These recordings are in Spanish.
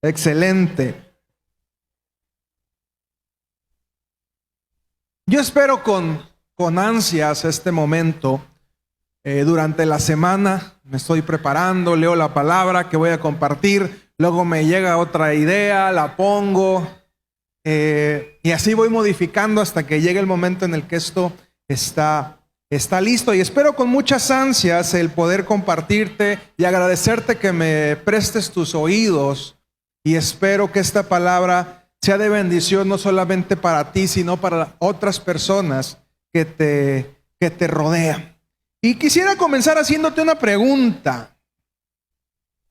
Excelente. Yo espero con ansias este momento. Durante la semana me estoy preparando, leo la palabra que voy a compartir, luego me llega otra idea, la pongo, y así voy modificando hasta que llegue el momento en el que esto está listo. Y espero con muchas ansias el poder compartirte y agradecerte que me prestes tus oídos, y espero que esta palabra sea de bendición no solamente para ti, sino para otras personas que te rodean. Y quisiera comenzar haciéndote una pregunta.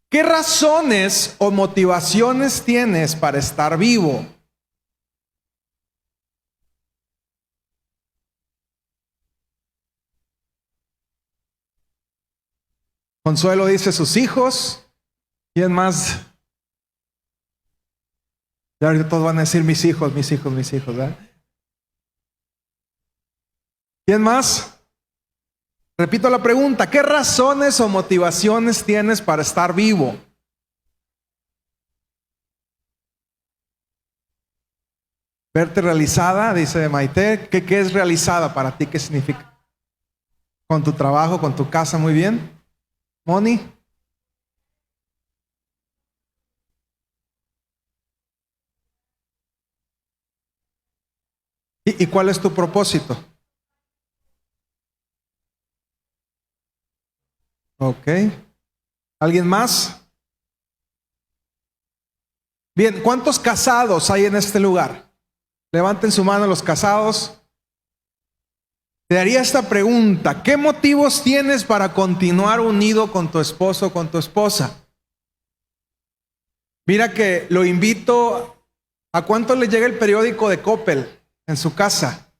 ¿Qué razones o motivaciones tienes para estar vivo? Consuelo dice sus hijos. ¿Quién más? Ya ahorita todos van a decir mis hijos, ¿verdad? ¿Quién más? Repito la pregunta, ¿qué razones o motivaciones tienes para estar vivo? Verte realizada, dice Maite. ¿Qué es realizada para ti? ¿Qué significa? Con tu trabajo, con tu casa, muy bien. Moni. ¿Y cuál es tu propósito? Ok. ¿Alguien más? Bien, ¿cuántos casados hay en este lugar? Levanten su mano los casados. Te haría esta pregunta: ¿qué motivos tienes para continuar unido con tu esposo o con tu esposa? Mira que lo invito. ¿A cuánto le llega el periódico de Coppel en su casa?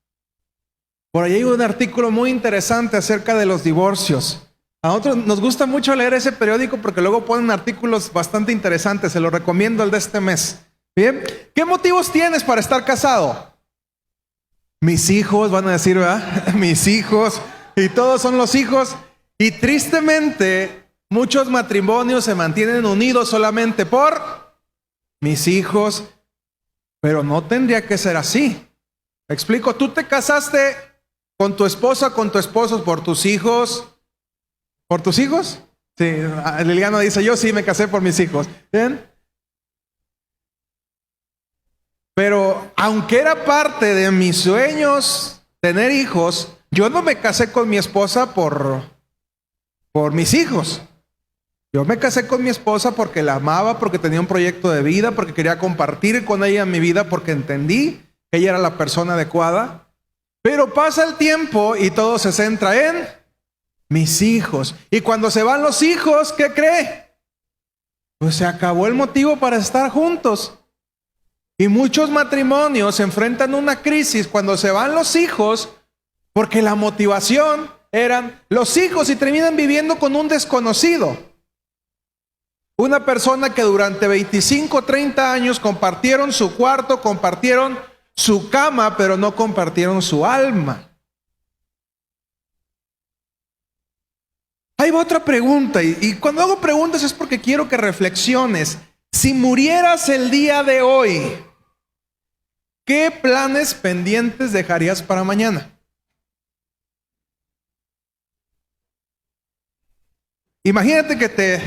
Por ahí hay un artículo muy interesante acerca de los divorcios. A nosotros nos gusta mucho leer ese periódico porque luego ponen artículos bastante interesantes. Se lo recomiendo, el de este mes. Bien, ¿qué motivos tienes para estar casado? Mis hijos, van a decir, ¿verdad? Mis hijos, y todos son los hijos. Y tristemente, muchos matrimonios se mantienen unidos solamente por mis hijos, pero no tendría que ser así. ¿Me explico? Tú te casaste con tu esposa, con tu esposo, por tus hijos. ¿Por tus hijos? Sí, Liliana dice, yo sí me casé por mis hijos. ¿Bien? Pero aunque era parte de mis sueños tener hijos, yo no me casé con mi esposa por mis hijos. Yo me casé con mi esposa porque la amaba, porque tenía un proyecto de vida, porque quería compartir con ella mi vida, porque entendí que ella era la persona adecuada. Pero pasa el tiempo y todo se centra en mis hijos. Y cuando se van los hijos, ¿qué cree? Pues se acabó el motivo para estar juntos. Y muchos matrimonios se enfrentan a una crisis cuando se van los hijos, porque la motivación eran los hijos y terminan viviendo con un desconocido. Una persona que durante 25, 30 años compartieron su cuarto, compartieron su cama, pero no compartieron su alma. Ahí va otra pregunta, y cuando hago preguntas es porque quiero que reflexiones. Si murieras el día de hoy, ¿qué planes pendientes dejarías para mañana? Imagínate que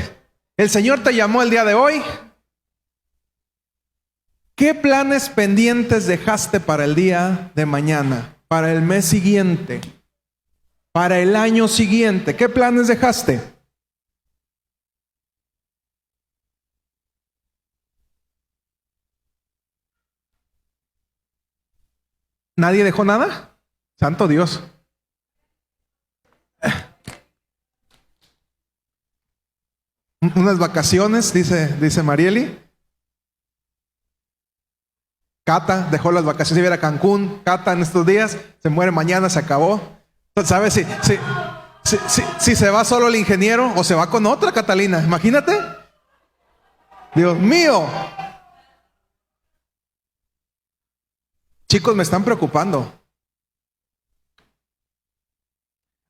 el Señor te llamó el día de hoy. ¿Qué planes pendientes dejaste para el día de mañana, para el mes siguiente, para el año siguiente? ¿Qué planes dejaste? ¿Nadie dejó nada? Santo Dios. Unas vacaciones, dice Marieli. Cata dejó las vacaciones, iba a ir a Cancún. Cata en estos días, se muere mañana, se acabó. ¿Sabes si se va solo el ingeniero o se va con otra, Catalina? Imagínate. Dios mío. Chicos, me están preocupando.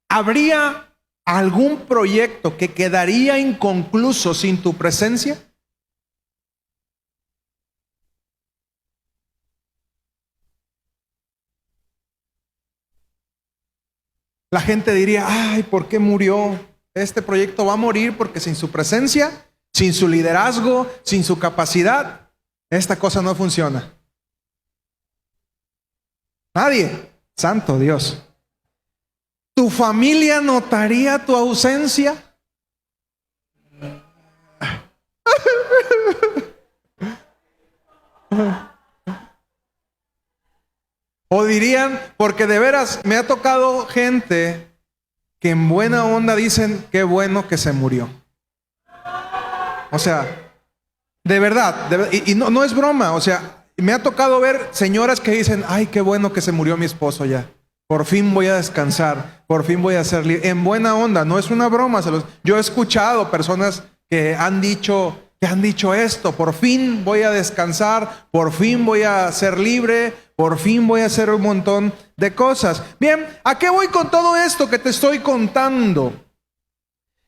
¿Habría algún proyecto que quedaría inconcluso sin tu presencia? La gente diría, ay, ¿por qué murió? Este proyecto va a morir porque sin su presencia, sin su liderazgo, sin su capacidad, esta cosa no funciona. Nadie. Santo Dios. ¿Tu familia notaría tu ausencia? O dirían, porque de veras me ha tocado gente que en buena onda dicen, qué bueno que se murió. O sea, de verdad, y no es broma, o sea, me ha tocado ver señoras que dicen, ay, qué bueno que se murió mi esposo ya. Por fin voy a descansar, por fin voy a ser libre. En buena onda, no es una broma. Yo he escuchado personas que han dicho esto, por fin voy a descansar, por fin voy a ser libre, por fin voy a hacer un montón de cosas. Bien, ¿a qué voy con todo esto que te estoy contando?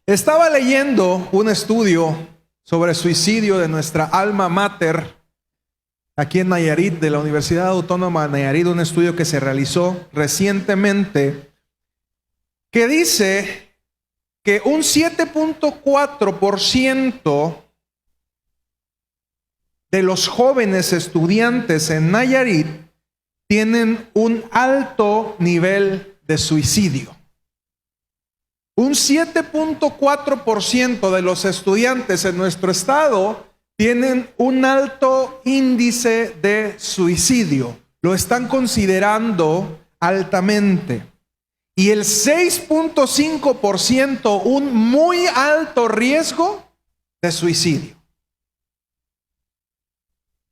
Estaba leyendo un estudio sobre suicidio de nuestra alma mater, aquí en Nayarit, de la Universidad Autónoma de Nayarit, un estudio que se realizó recientemente, que dice que un 7.4% de los jóvenes estudiantes en Nayarit tienen un alto nivel de suicidio. Un 7.4% de los estudiantes en nuestro estado tienen un alto índice de suicidio. Lo están considerando altamente. Y el 6.5% un muy alto riesgo de suicidio.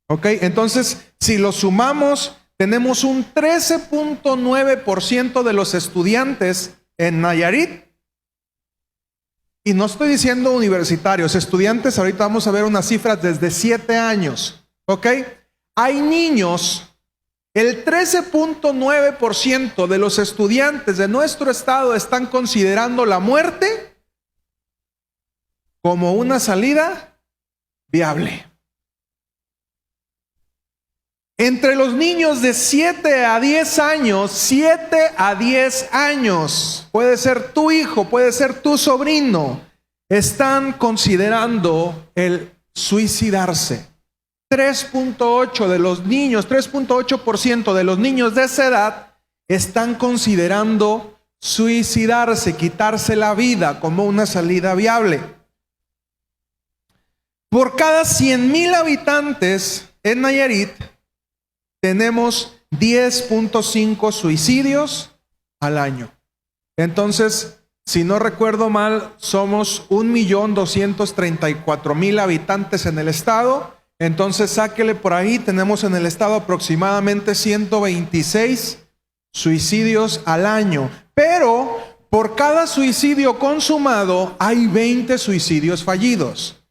¿Ok? Entonces, si lo sumamos, tenemos un 13.9% de los estudiantes en Nayarit. Y no estoy diciendo universitarios, estudiantes, ahorita vamos a ver unas cifras desde 7 años, ¿ok? Hay niños, el 13.9% de los estudiantes de nuestro estado están considerando la muerte como una salida viable. Entre los niños de 7 a 10 años, puede ser tu hijo, puede ser tu sobrino, están considerando el suicidarse. 3.8% de los niños de esa edad están considerando suicidarse, quitarse la vida como una salida viable. Por cada 100,000 habitantes en Nayarit, tenemos 10.5 suicidios al año. Entonces, si no recuerdo mal, somos 1.234.000 habitantes en el estado. Entonces, sáquele por ahí, tenemos en el estado aproximadamente 126 suicidios al año. Pero por cada suicidio consumado hay 20 suicidios fallidos.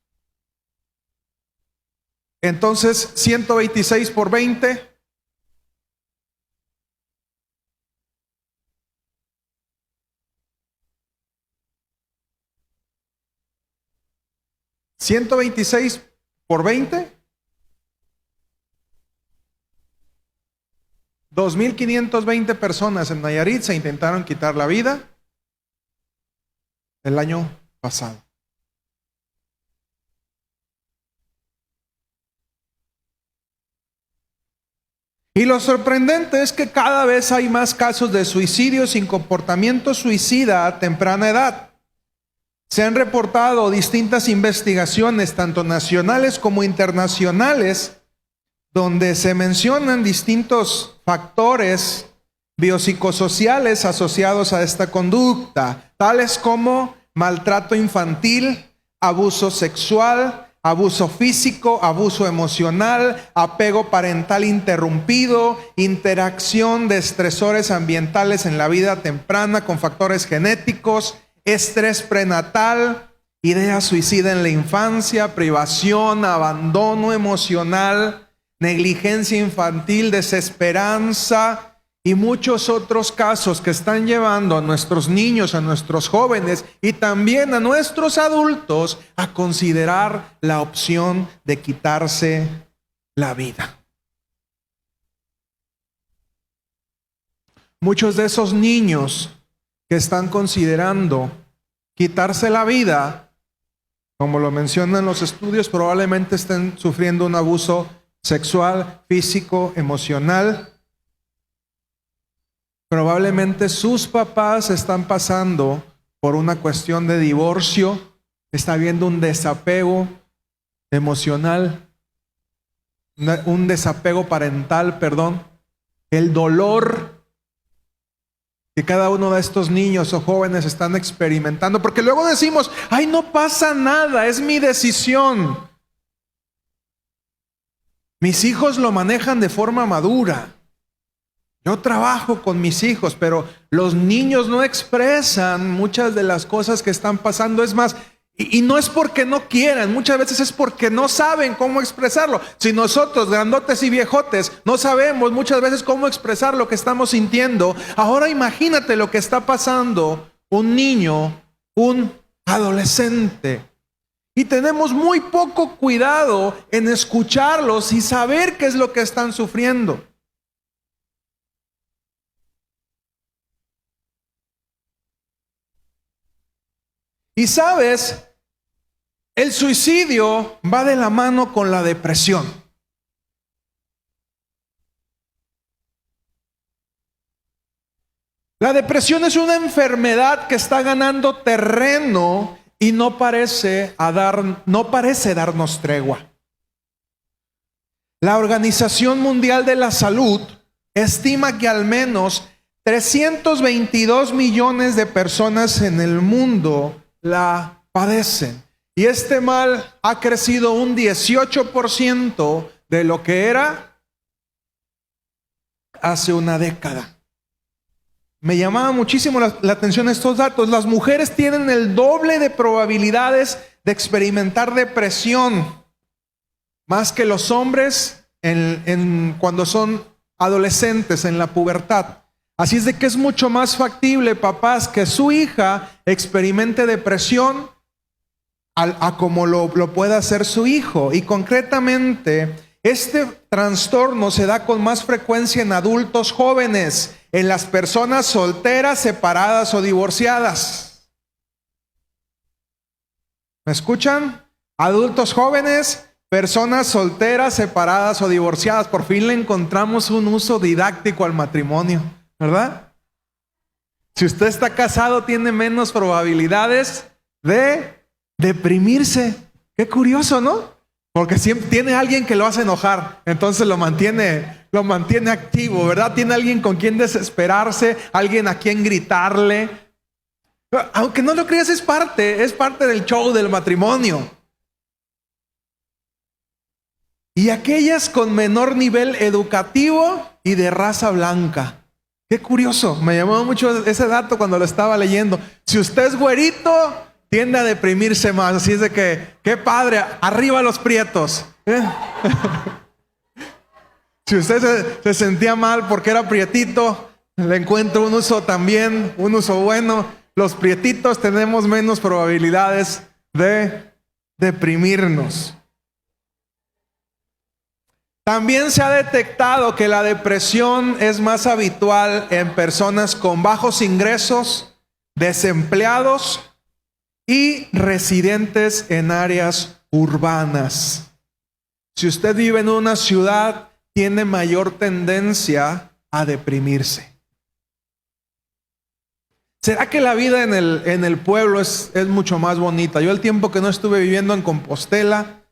Entonces, 126 por 20. 126 por 20, 2.520 personas en Nayarit se intentaron quitar la vida el año pasado. Y lo sorprendente es que cada vez hay más casos de suicidio sin comportamiento suicida a temprana edad. Se han reportado distintas investigaciones, tanto nacionales como internacionales, donde se mencionan distintos factores biopsicosociales asociados a esta conducta, tales como maltrato infantil, abuso sexual, abuso físico, abuso emocional, apego parental interrumpido, interacción de estresores ambientales en la vida temprana con factores genéticos, estrés prenatal, idea suicida en la infancia, privación, abandono emocional, negligencia infantil, desesperanza y muchos otros casos que están llevando a nuestros niños, a nuestros jóvenes y también a nuestros adultos a considerar la opción de quitarse la vida. Muchos de esos niños que están considerando quitarse la vida, como lo mencionan los estudios, probablemente estén sufriendo un abuso sexual, físico, emocional. Probablemente sus papás están pasando por una cuestión de divorcio, está habiendo un desapego emocional, un desapego parental, perdón, el dolor que cada uno de estos niños o jóvenes están experimentando, porque luego decimos, ay, no pasa nada, es mi decisión. Mis hijos lo manejan de forma madura. Yo trabajo con mis hijos, pero los niños no expresan muchas de las cosas que están pasando. Es más, y no es porque no quieran, muchas veces es porque no saben cómo expresarlo. Si nosotros, grandotes y viejotes, no sabemos muchas veces cómo expresar lo que estamos sintiendo, ahora imagínate lo que está pasando un niño, un adolescente. Y tenemos muy poco cuidado en escucharlos y saber qué es lo que están sufriendo. Y sabes, el suicidio va de la mano con la depresión. La depresión es una enfermedad que está ganando terreno y no parece darnos tregua. La Organización Mundial de la Salud estima que al menos 322 millones de personas en el mundo la padecen. Y este mal ha crecido un 18% de lo que era hace una década. Me llamaba muchísimo la atención estos datos. Las mujeres tienen el doble de probabilidades de experimentar depresión, más que los hombres cuando son adolescentes, en la pubertad. Así es de que es mucho más factible, papás, que su hija experimente depresión a como lo pueda hacer su hijo. Y concretamente, este trastorno se da con más frecuencia en adultos jóvenes, en las personas solteras, separadas o divorciadas. ¿Me escuchan? Adultos jóvenes, personas solteras, separadas o divorciadas. Por fin le encontramos un uso didáctico al matrimonio, ¿verdad? Si usted está casado, tiene menos probabilidades de deprimirse. Qué curioso, ¿no? Porque siempre tiene alguien que lo hace enojar, entonces lo mantiene activo, ¿verdad? Tiene alguien con quien desesperarse, alguien a quien gritarle. Aunque no lo creas, es parte del show del matrimonio. Y aquellas con menor nivel educativo y de raza blanca. Qué curioso, me llamó mucho ese dato cuando lo estaba leyendo. Si usted es güerito, tiende a deprimirse más. Así es de que, qué padre, arriba los prietos. Si usted se sentía mal porque era prietito, le encuentro un uso también, un uso bueno. Los prietitos tenemos menos probabilidades de deprimirnos. También se ha detectado que la depresión es más habitual en personas con bajos ingresos, desempleados y residentes en áreas urbanas. Si usted vive en una ciudad, tiene mayor tendencia a deprimirse. ¿Será que la vida en el pueblo es mucho más bonita? Yo el tiempo que no estuve viviendo en Compostela,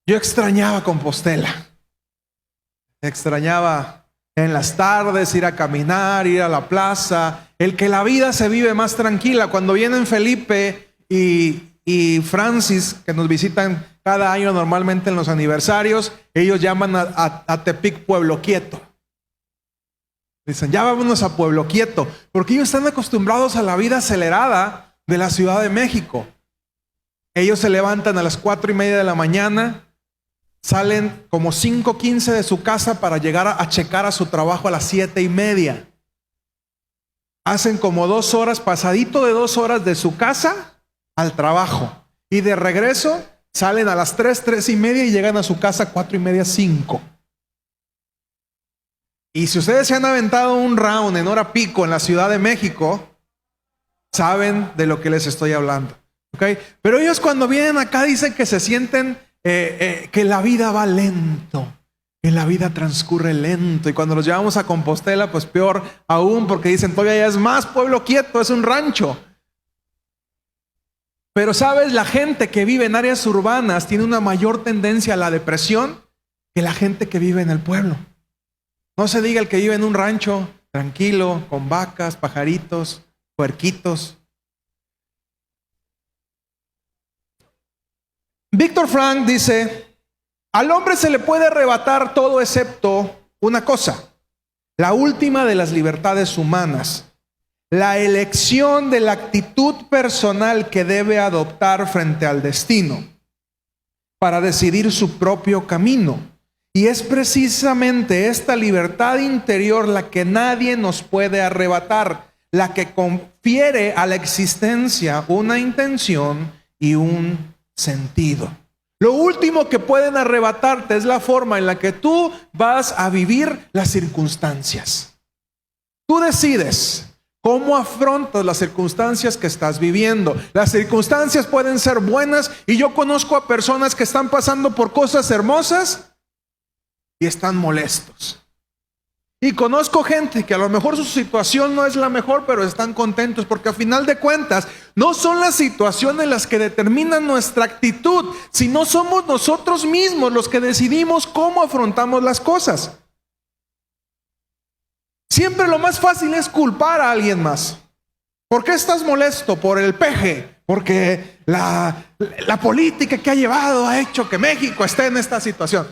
yo extrañaba Compostela. Extrañaba en las tardes ir a caminar, ir a la plaza. El que la vida se vive más tranquila. Cuando vienen Felipe y Francis, que nos visitan cada año normalmente en los aniversarios, ellos llaman a Tepic Pueblo Quieto. Dicen, ya vámonos a Pueblo Quieto, porque ellos están acostumbrados a la vida acelerada de la Ciudad de México. Ellos se levantan a las 4:30 de la mañana, salen como 5:15 de su casa para llegar a checar a su trabajo a las 7:30. Hacen como 2 horas, pasadito de 2 horas de su casa al trabajo. Y de regreso salen a las 3:30 y llegan a su casa 4:30, 5. Y si ustedes se han aventado un round en hora pico en la Ciudad de México, saben de lo que les estoy hablando. ¿Okay? Pero ellos cuando vienen acá dicen que se sienten que la vida va lento, que la vida transcurre lento. Y cuando los llevamos a Compostela, pues peor aún, porque dicen todavía ya es más pueblo quieto, es un rancho. Pero sabes, la gente que vive en áreas urbanas tiene una mayor tendencia a la depresión que la gente que vive en el pueblo. No se diga el que vive en un rancho tranquilo, con vacas, pajaritos, puerquitos. Víctor Frank dice, al hombre se le puede arrebatar todo excepto una cosa, la última de las libertades humanas, la elección de la actitud personal que debe adoptar frente al destino para decidir su propio camino. Y es precisamente esta libertad interior la que nadie nos puede arrebatar, la que confiere a la existencia una intención y un sentido. Lo último que pueden arrebatarte es la forma en la que tú vas a vivir las circunstancias. Tú decides cómo afrontas las circunstancias que estás viviendo. Las circunstancias pueden ser buenas y yo conozco a personas que están pasando por cosas hermosas y están molestos. Y conozco gente que a lo mejor su situación no es la mejor, pero están contentos porque a final de cuentas no son las situaciones las que determinan nuestra actitud, sino somos nosotros mismos los que decidimos cómo afrontamos las cosas. Siempre lo más fácil es culpar a alguien más. ¿Por qué estás molesto? Por el peje, porque la política que ha llevado ha hecho que México esté en esta situación.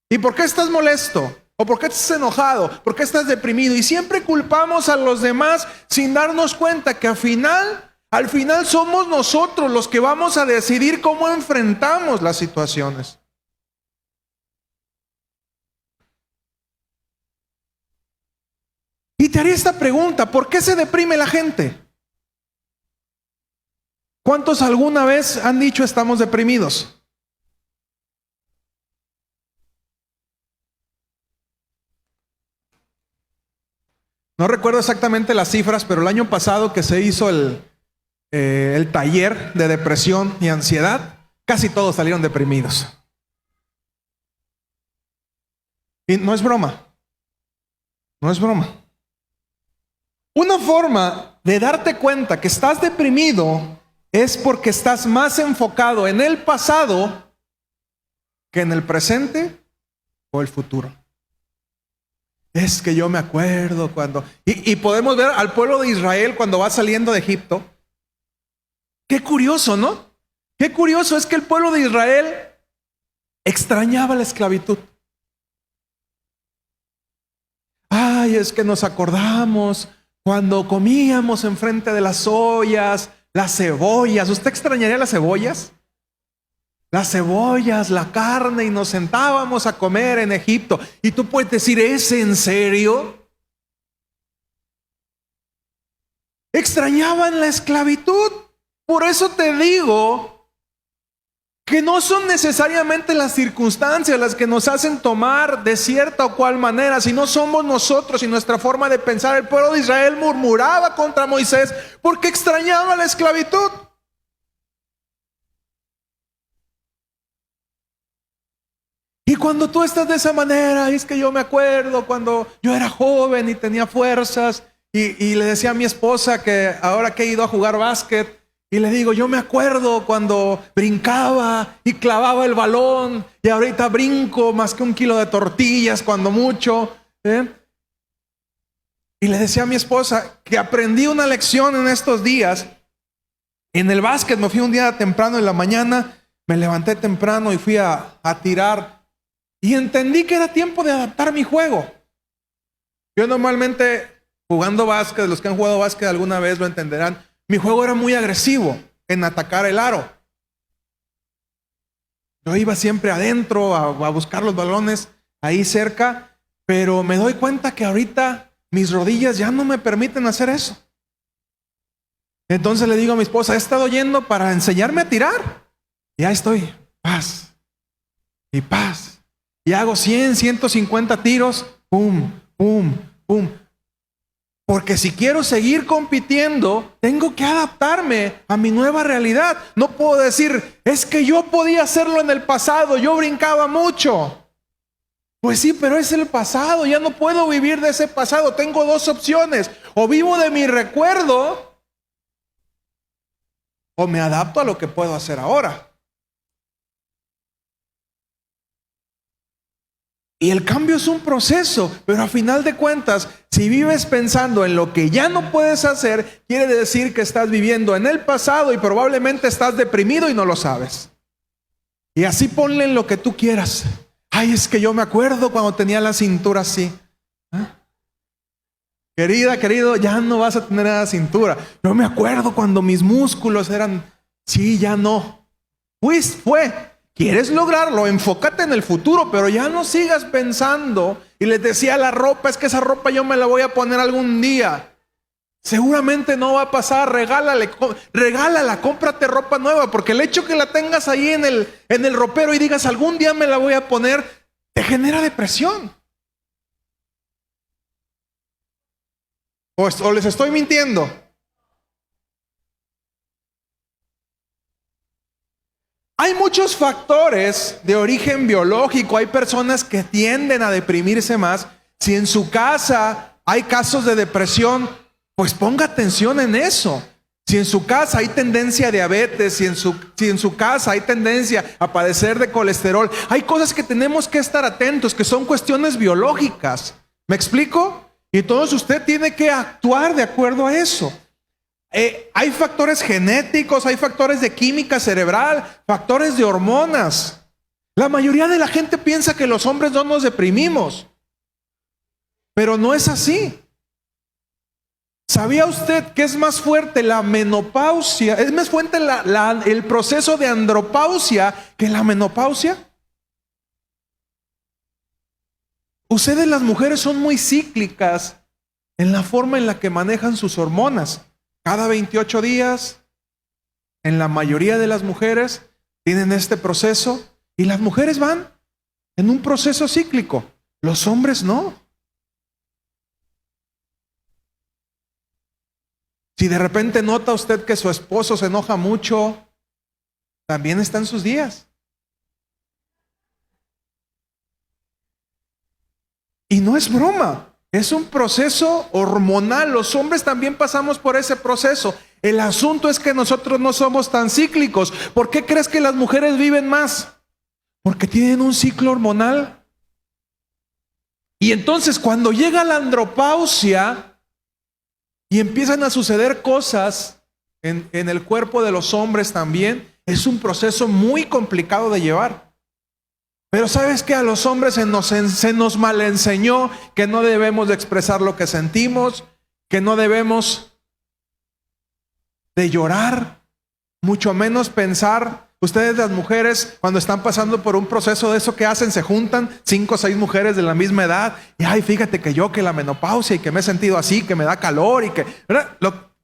¿Y por qué estás molesto? ¿O por qué estás enojado? ¿Por qué estás deprimido? Y siempre culpamos a los demás sin darnos cuenta que al final somos nosotros los que vamos a decidir cómo enfrentamos las situaciones. Y te haría esta pregunta, ¿por qué se deprime la gente? ¿Cuántos alguna vez han dicho estamos deprimidos? No recuerdo exactamente las cifras, pero el año pasado que se hizo el taller de depresión y ansiedad, casi todos salieron deprimidos. Y no es broma. No es broma. Una forma de darte cuenta que estás deprimido es porque estás más enfocado en el pasado que en el presente o el futuro. Es que yo me acuerdo cuando... Y podemos ver al pueblo de Israel cuando va saliendo de Egipto. Qué curioso, ¿no? Qué curioso es que el pueblo de Israel extrañaba la esclavitud. Ay, es que nos acordamos cuando comíamos enfrente de las ollas, las cebollas. ¿Usted extrañaría las cebollas? Las cebollas, la carne, y nos sentábamos a comer en Egipto. Y tú puedes decir, ¿es en serio? Extrañaban la esclavitud. Por eso te digo que no son necesariamente las circunstancias las que nos hacen tomar de cierta o cual manera, sino somos nosotros y nuestra forma de pensar. El pueblo de Israel murmuraba contra Moisés porque extrañaba la esclavitud. Y cuando tú estás de esa manera, es que yo me acuerdo cuando yo era joven y tenía fuerzas y le decía a mi esposa que ahora que he ido a jugar básquet, y le digo, yo me acuerdo cuando brincaba y clavaba el balón y ahorita brinco más que 1 kilo de tortillas cuando mucho. Y le decía a mi esposa que aprendí una lección en estos días. En el básquet me fui un día temprano en la mañana, me levanté temprano y fui a tirar. Y entendí que era tiempo de adaptar mi juego. Yo normalmente jugando básquet, los que han jugado básquet alguna vez lo entenderán, mi juego era muy agresivo en atacar el aro. Yo iba siempre adentro a buscar los balones ahí cerca, pero me doy cuenta que ahorita mis rodillas ya no me permiten hacer eso. Entonces le digo a mi esposa, he estado yendo para enseñarme a tirar. Y ahí estoy, paz y paz. Y hago 100, 150 tiros, pum, pum, pum. Porque si quiero seguir compitiendo, tengo que adaptarme a mi nueva realidad. No puedo decir, es que yo podía hacerlo en el pasado, yo brincaba mucho. Pues sí, pero es el pasado, ya no puedo vivir de ese pasado. Tengo dos opciones: o vivo de mi recuerdo, o me adapto a lo que puedo hacer ahora. Y el cambio es un proceso, pero a final de cuentas, si vives pensando en lo que ya no puedes hacer, quiere decir que estás viviendo en el pasado y probablemente estás deprimido y no lo sabes. Y así ponle en lo que tú quieras. Ay, es que yo me acuerdo cuando tenía la cintura así. Querida, querido, ya no vas a tener la cintura. Yo me acuerdo cuando mis músculos eran, sí, ya no. Pues fue. ¿Quieres lograrlo? Enfócate en el futuro, pero ya no sigas pensando. Y les decía, la ropa, es que esa ropa yo me la voy a poner algún día. Seguramente no va a pasar. Regálala, cómprate ropa nueva, porque el hecho que la tengas ahí en el ropero y digas, algún día me la voy a poner, te genera depresión. ¿O les estoy mintiendo? Hay muchos factores de origen biológico. Hay personas que tienden a deprimirse más. Si en su casa hay casos de depresión, pues ponga atención en eso. Si en su casa hay tendencia a diabetes, si en su casa hay tendencia a padecer de colesterol, hay cosas que tenemos que estar atentos, que son cuestiones biológicas. ¿Me explico? Y entonces usted tiene que actuar de acuerdo a eso. Hay factores genéticos, hay factores de química cerebral, factores de hormonas. La mayoría de la gente piensa que los hombres no nos deprimimos, pero no es así. ¿Sabía usted que es más fuerte la menopausia? Es más fuerte el proceso de andropausia que la menopausia. Ustedes, las mujeres, son muy cíclicas en la forma en la que manejan sus hormonas. Cada 28 días, en la mayoría de las mujeres, tienen este proceso, y las mujeres van en un proceso cíclico. Los hombres no. Si de repente nota usted que su esposo se enoja mucho, también está en sus días. Y no es broma. Es un proceso hormonal. Los hombres también pasamos por ese proceso. El asunto es que nosotros no somos tan cíclicos. ¿Por qué crees que las mujeres viven más? Porque tienen un ciclo hormonal. Y entonces cuando llega la andropausia y empiezan a suceder cosas en el cuerpo de los hombres también, es un proceso muy complicado de llevar. Pero ¿sabes qué? A los hombres se nos malenseñó que no debemos de expresar lo que sentimos, que no debemos de llorar, mucho menos pensar. Ustedes, las mujeres, cuando están pasando por un proceso de eso, ¿qué hacen? Se juntan 5 o 6 mujeres de la misma edad y ay, fíjate que yo, que la menopausia y que me he sentido así, que me da calor y que, ¿verdad?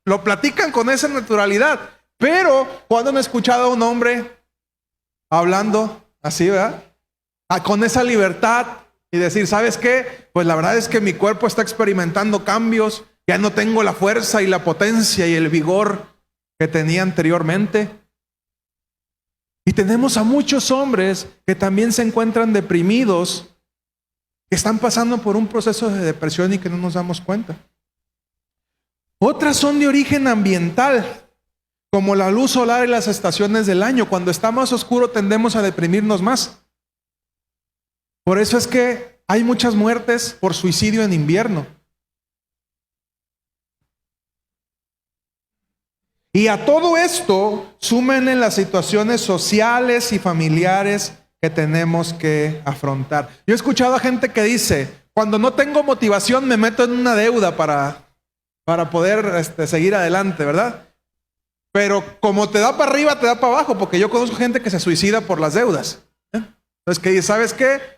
Lo platican con esa naturalidad. Pero cuando han escuchado a un hombre hablando así, ¿verdad? Con esa libertad y decir, ¿sabes qué? Pues la verdad es que mi cuerpo está experimentando cambios, ya no tengo la fuerza y la potencia y el vigor que tenía anteriormente. Y tenemos a muchos hombres que también se encuentran deprimidos, que están pasando por un proceso de depresión y que no nos damos cuenta. Otras son de origen ambiental, como la luz solar y las estaciones del año. Cuando está más oscuro tendemos a deprimirnos más. Por eso es que hay muchas muertes por suicidio en invierno. Y a todo esto, súmenle las situaciones sociales y familiares que tenemos que afrontar. Yo he escuchado a gente que dice, cuando no tengo motivación me meto en una deuda para poder seguir adelante, ¿verdad? Pero como te da para arriba, te da para abajo, porque yo conozco gente que se suicida por las deudas. Entonces, que dice, ¿sabes qué?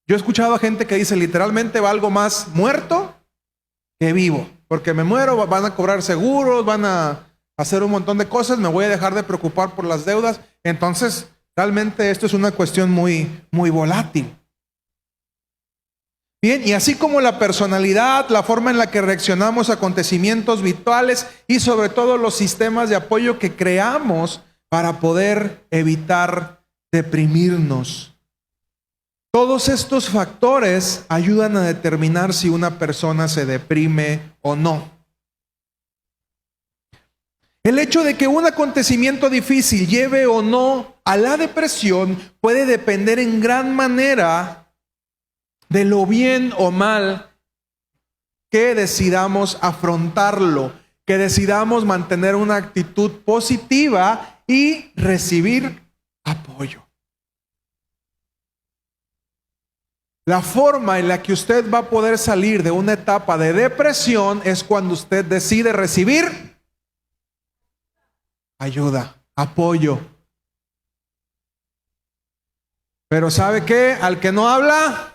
Yo he escuchado a gente que dice, literalmente valgo más muerto que vivo, porque me muero, van a cobrar seguros, van a hacer un montón de cosas, me voy a dejar de preocupar por las deudas. Entonces, realmente esto es una cuestión muy, muy volátil. Bien, y así como la personalidad, la forma en la que reaccionamos a acontecimientos virtuales y sobre todo los sistemas de apoyo que creamos para poder evitar deprimirnos. Todos estos factores ayudan a determinar si una persona se deprime o no. El hecho de que un acontecimiento difícil lleve o no a la depresión puede depender en gran manera de lo bien o mal que decidamos afrontarlo, que decidamos mantener una actitud positiva y recibir apoyo. La forma en la que usted va a poder salir de una etapa de depresión es cuando usted decide recibir ayuda, apoyo. Pero ¿sabe qué? Al que no habla,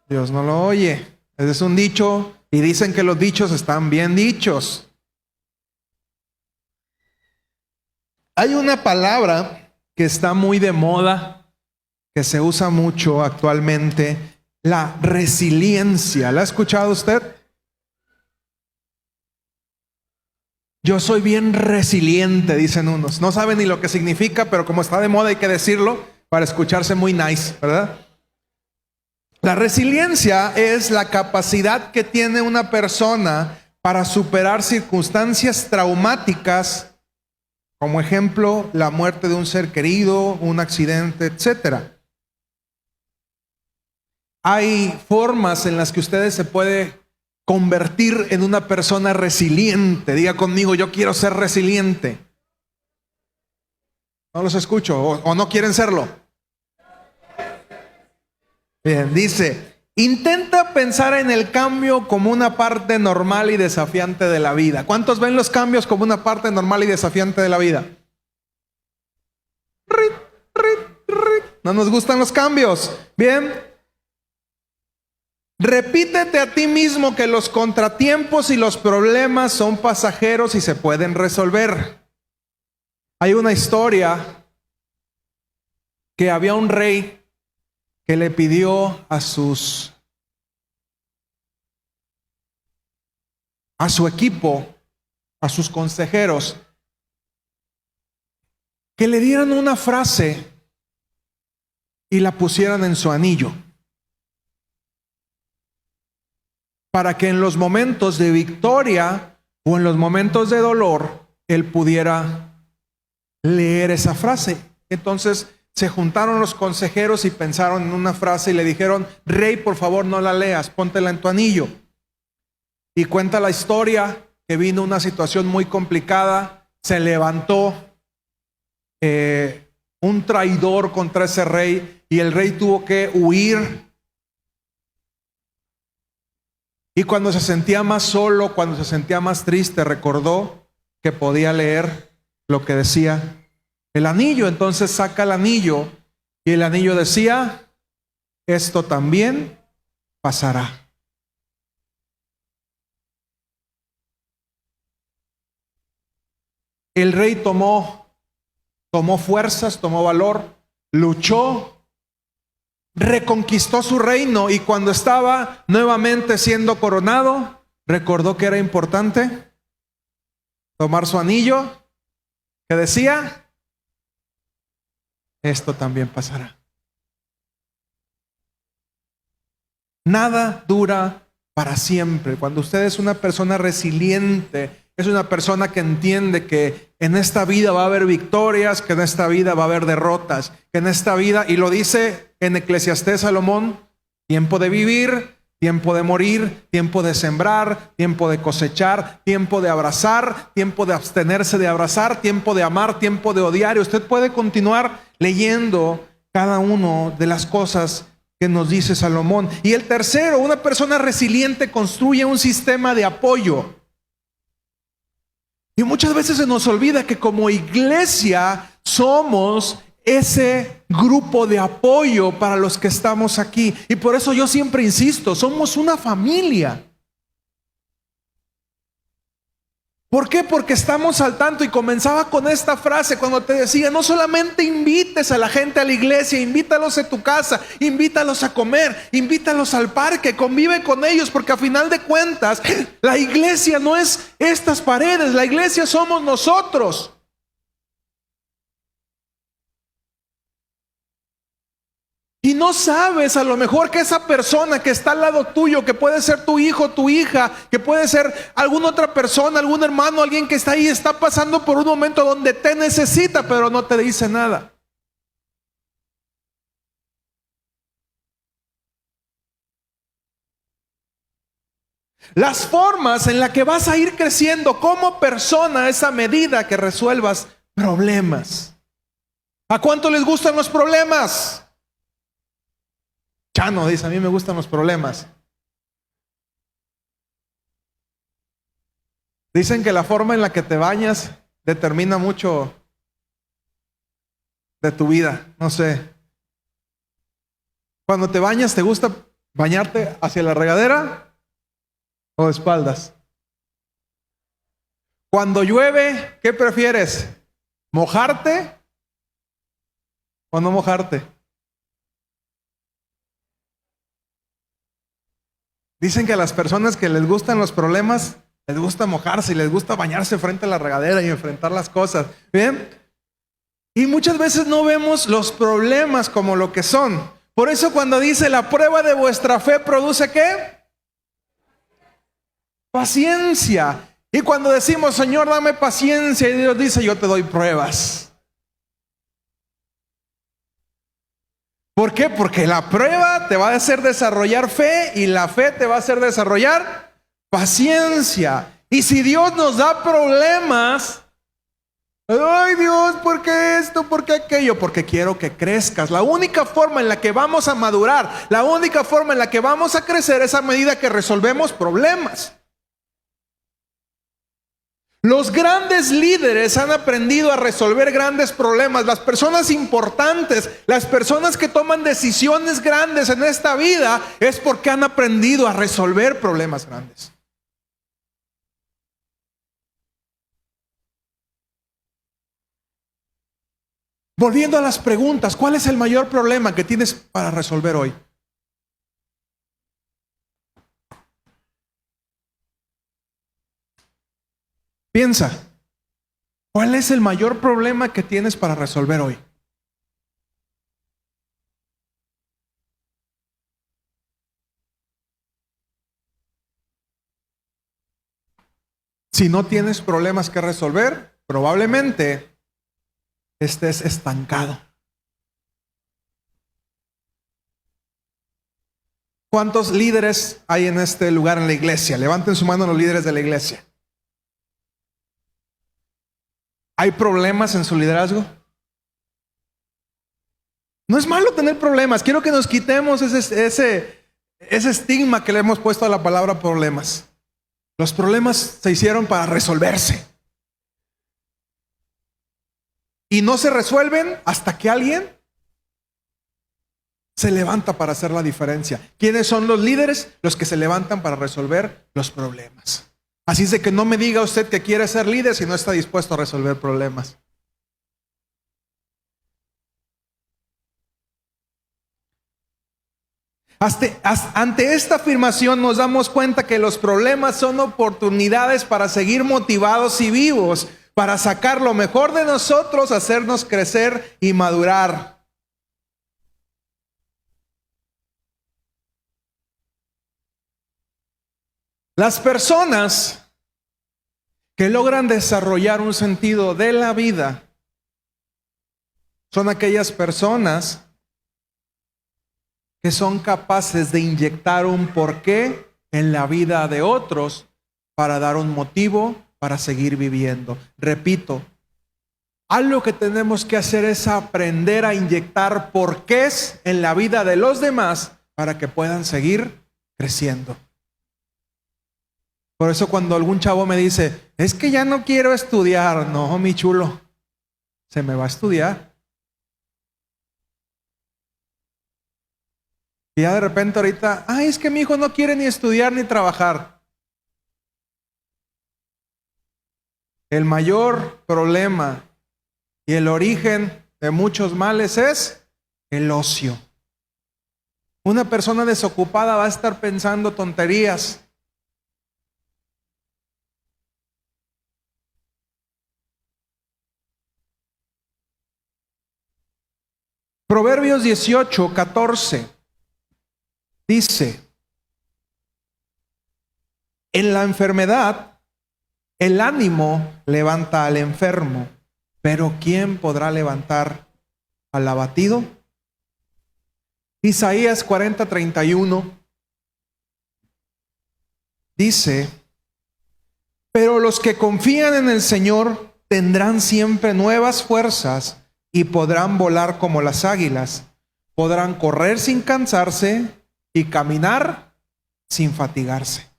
Dios no lo oye. Ese es un dicho y dicen que los dichos están bien dichos. Hay una palabra que está muy de moda, que se usa mucho actualmente, la resiliencia. ¿La ha escuchado usted? Yo soy bien resiliente, dicen unos. No saben ni lo que significa, pero como está de moda hay que decirlo para escucharse muy nice, ¿verdad? La resiliencia es la capacidad que tiene una persona para superar circunstancias traumáticas, como ejemplo, la muerte de un ser querido, un accidente, etcétera. Hay formas en las que usted se puede convertir en una persona resiliente. Diga conmigo, yo quiero ser resiliente. No los escucho, o no quieren serlo. Bien, dice, intenta pensar en el cambio como una parte normal y desafiante de la vida. ¿Cuántos ven los cambios como una parte normal y desafiante de la vida? No nos gustan los cambios. Bien. Repítete a ti mismo que los contratiempos y los problemas son pasajeros y se pueden resolver. Hay una historia que había un rey que le pidió a su equipo, a sus consejeros, que le dieran una frase y la pusieran en su anillo, para que en los momentos de victoria o en los momentos de dolor, él pudiera leer esa frase. Entonces se juntaron los consejeros y pensaron en una frase y le dijeron, rey, por favor no la leas, póntela en tu anillo. Y cuenta la historia que vino una situación muy complicada, se levantó un traidor contra ese rey y el rey tuvo que huir. Y cuando se sentía más solo, cuando se sentía más triste, recordó que podía leer lo que decía el anillo. Entonces saca el anillo y el anillo decía, esto también pasará. El rey tomó fuerzas, tomó valor, luchó, reconquistó su reino y cuando estaba nuevamente siendo coronado, recordó que era importante tomar su anillo que decía, esto también pasará. Nada dura para siempre. Cuando usted es una persona resiliente, es una persona que entiende que en esta vida va a haber victorias, que en esta vida va a haber derrotas, que en esta vida, y lo dice en Eclesiastés Salomón, tiempo de vivir, tiempo de morir, tiempo de sembrar, tiempo de cosechar, tiempo de abrazar, tiempo de abstenerse de abrazar, tiempo de amar, tiempo de odiar. Y usted puede continuar leyendo cada una de las cosas que nos dice Salomón. Y el tercero, una persona resiliente construye un sistema de apoyo. Y muchas veces se nos olvida que como iglesia somos ese grupo de apoyo para los que estamos aquí. Y por eso yo siempre insisto, somos una familia. ¿Por qué? Porque estamos al tanto. Y comenzaba con esta frase cuando te decía, no solamente invites a la gente a la iglesia, invítalos a tu casa, invítalos a comer, invítalos al parque, convive con ellos, porque a final de cuentas la iglesia no es estas paredes, la iglesia somos nosotros. Y no sabes a lo mejor que esa persona que está al lado tuyo, que puede ser tu hijo, tu hija, que puede ser alguna otra persona, algún hermano, alguien que está ahí, está pasando por un momento donde te necesita, pero no te dice nada. Las formas en las que vas a ir creciendo como persona es a medida que resuelvas problemas. ¿A cuánto les gustan los problemas? Chano dice, a mí me gustan los problemas. Dicen que la forma en la que te bañas determina mucho de tu vida. No sé. Cuando te bañas, ¿te gusta bañarte hacia la regadera o de espaldas? Cuando llueve, ¿qué prefieres? ¿Mojarte o no mojarte? Dicen que a las personas que les gustan los problemas, les gusta mojarse y les gusta bañarse frente a la regadera y enfrentar las cosas. ¿Bien? Y muchas veces no vemos los problemas como lo que son. Por eso cuando dice la prueba de vuestra fe produce ¿qué? Paciencia. Y cuando decimos, Señor, dame paciencia, y Dios dice, yo te doy pruebas. ¿Por qué? Porque la prueba te va a hacer desarrollar fe y la fe te va a hacer desarrollar paciencia. Y si Dios nos da problemas, ay Dios, ¿por qué esto? ¿Por qué aquello? Porque quiero que crezcas. La única forma en la que vamos a madurar, la única forma en la que vamos a crecer es a medida que resolvemos problemas. Los grandes líderes han aprendido a resolver grandes problemas. Las personas importantes, las personas que toman decisiones grandes en esta vida, es porque han aprendido a resolver problemas grandes. Volviendo a las preguntas, ¿cuál es el mayor problema que tienes para resolver hoy? Piensa, ¿cuál es el mayor problema que tienes para resolver hoy? Si no tienes problemas que resolver, probablemente estés estancado. ¿Cuántos líderes hay en este lugar en la iglesia? Levanten su mano los líderes de la iglesia. ¿Hay problemas en su liderazgo? No es malo tener problemas. Quiero que nos quitemos ese estigma que le hemos puesto a la palabra problemas. Los problemas se hicieron para resolverse. Y no se resuelven hasta que alguien se levanta para hacer la diferencia. ¿Quiénes son los líderes? Los que se levantan para resolver los problemas. Así es de que no me diga usted que quiere ser líder si no está dispuesto a resolver problemas. Ante esta afirmación nos damos cuenta que los problemas son oportunidades para seguir motivados y vivos, para sacar lo mejor de nosotros, hacernos crecer y madurar. Las personas que logran desarrollar un sentido de la vida son aquellas personas que son capaces de inyectar un porqué en la vida de otros para dar un motivo para seguir viviendo. Repito, algo que tenemos que hacer es aprender a inyectar porqués en la vida de los demás para que puedan seguir creciendo. Por eso cuando algún chavo me dice, es que ya no quiero estudiar. No, mi chulo, se me va a estudiar. Y ya de repente ahorita, ay, es que mi hijo no quiere ni estudiar ni trabajar. el mayor problema y el origen de muchos males es el ocio. Una persona desocupada va a estar pensando tonterías. Proverbios 18:14 dice: en la enfermedad el ánimo levanta al enfermo, pero ¿quién podrá levantar al abatido? Isaías 40:31 dice: pero los que confían en el Señor tendrán siempre nuevas fuerzas y podrán volar como las águilas, podrán correr sin cansarse y caminar sin fatigarse.